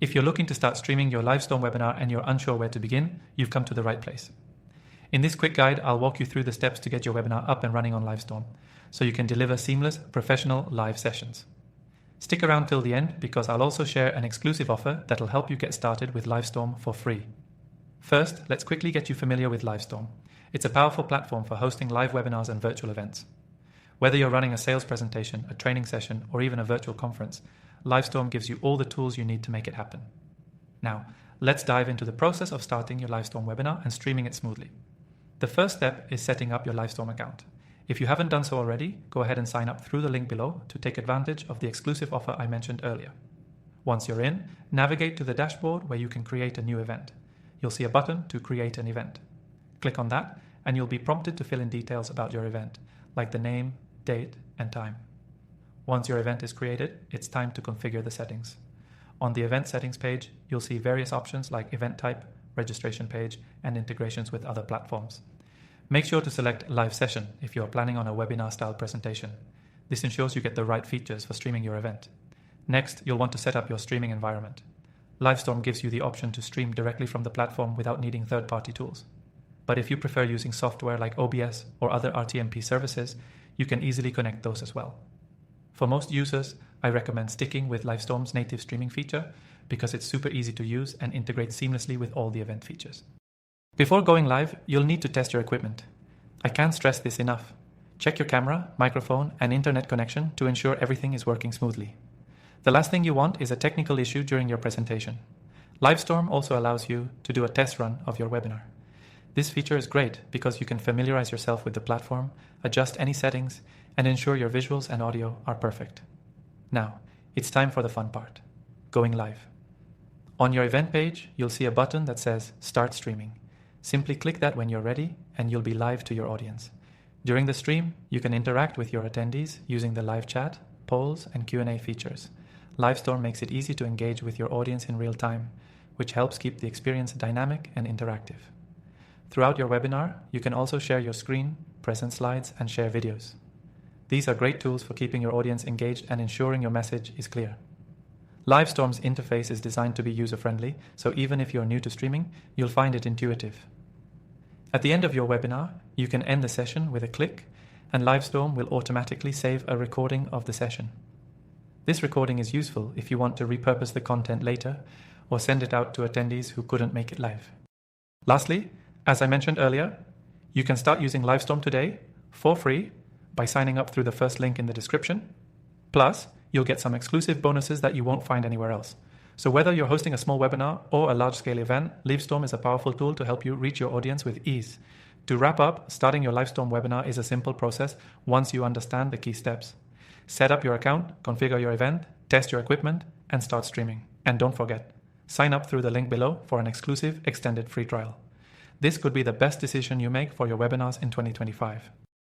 If you're looking to start streaming your Livestorm webinar and you're unsure where to begin, you've come to the right place. In this quick guide, I'll walk you through the steps to get your webinar up and running on Livestorm, so you can deliver seamless, professional live sessions. Stick around till the end because I'll also share an exclusive offer that'll help you get started with Livestorm for free. First, let's quickly get you familiar with Livestorm. It's a powerful platform for hosting live webinars and virtual events. Whether you're running a sales presentation, a training session, or even a virtual conference, Livestorm gives you all the tools you need to make it happen. Now, let's dive into the process of starting your Livestorm webinar and streaming it smoothly. The first step is setting up your Livestorm account. If you haven't done so already, go ahead and sign up through the link below to take advantage of the exclusive offer I mentioned earlier. Once you're in, navigate to the dashboard where you can create a new event. You'll see a button to create an event. Click on that and you'll be prompted to fill in details about your event, like the name, date, and time. Once your event is created, it's time to configure the settings. On the event settings page, you'll see various options like event type, registration page, and integrations with other platforms. Make sure to select live session if you're planning on a webinar style presentation. This ensures you get the right features for streaming your event. Next, you'll want to set up your streaming environment. Livestorm gives you the option to stream directly from the platform without needing third-party tools. But if you prefer using software like OBS or other RTMP services, you can easily connect those as well. For most users, I recommend sticking with Livestorm's native streaming feature because it's super easy to use and integrates seamlessly with all the event features. Before going live, you'll need to test your equipment. I can't stress this enough. Check your camera, microphone, and internet connection to ensure everything is working smoothly. The last thing you want is a technical issue during your presentation. Livestorm also allows you to do a test run of your webinar. This feature is great because you can familiarize yourself with the platform, adjust any settings, and ensure your visuals and audio are perfect. Now, it's time for the fun part, going live. On your event page, you'll see a button that says Start Streaming. Simply click that when you're ready and you'll be live to your audience. During the stream, you can interact with your attendees using the live chat, polls, and Q&A features. Livestorm makes it easy to engage with your audience in real time, which helps keep the experience dynamic and interactive. Throughout your webinar, you can also share your screen, present slides, and share videos. These are great tools for keeping your audience engaged and ensuring your message is clear. Livestorm's interface is designed to be user-friendly, so even if you're new to streaming, you'll find it intuitive. At the end of your webinar, you can end the session with a click, and Livestorm will automatically save a recording of the session. This recording is useful if you want to repurpose the content later or send it out to attendees who couldn't make it live. Lastly, as I mentioned earlier, you can start using Livestorm today for free by signing up through the first link in the description. Plus, you'll get some exclusive bonuses that you won't find anywhere else. So whether you're hosting a small webinar or a large-scale event, Livestorm is a powerful tool to help you reach your audience with ease. To wrap up, starting your Livestorm webinar is a simple process once you understand the key steps. Set up your account, configure your event, test your equipment, and start streaming. And don't forget, sign up through the link below for an exclusive extended free trial. This could be the best decision you make for your webinars in 2025.